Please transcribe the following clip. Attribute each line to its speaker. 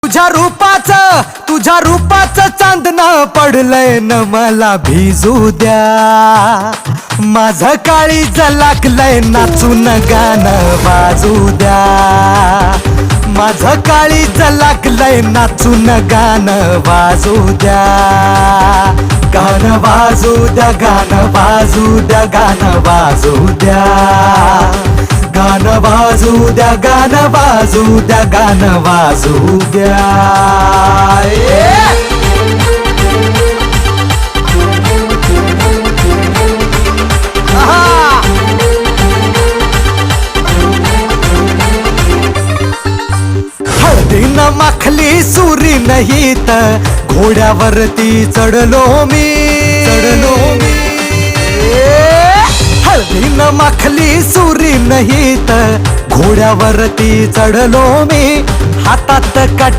Speaker 1: तुझ्या रूपाचं चांदणं पडलंय न मला भिजू द्या. माझं काळीज लागलंय नाचून गाणं वाजू द्या. माझं काळीज लागलंय नाचून गाणं वाजू द्या. गाणं वाजू द्या, गाणं वाजू द्या, गाणं वाजू द्या. गाणं वाजू द्या, गाणं वाजू द्या, गाणं वाजू द्या. हळदीनं माखली सुरी नाही तर घोड्यावरती चढलो मी. हळदीनं माखली सुरी नाही तर घोड्यावरती चढलो मी. हातात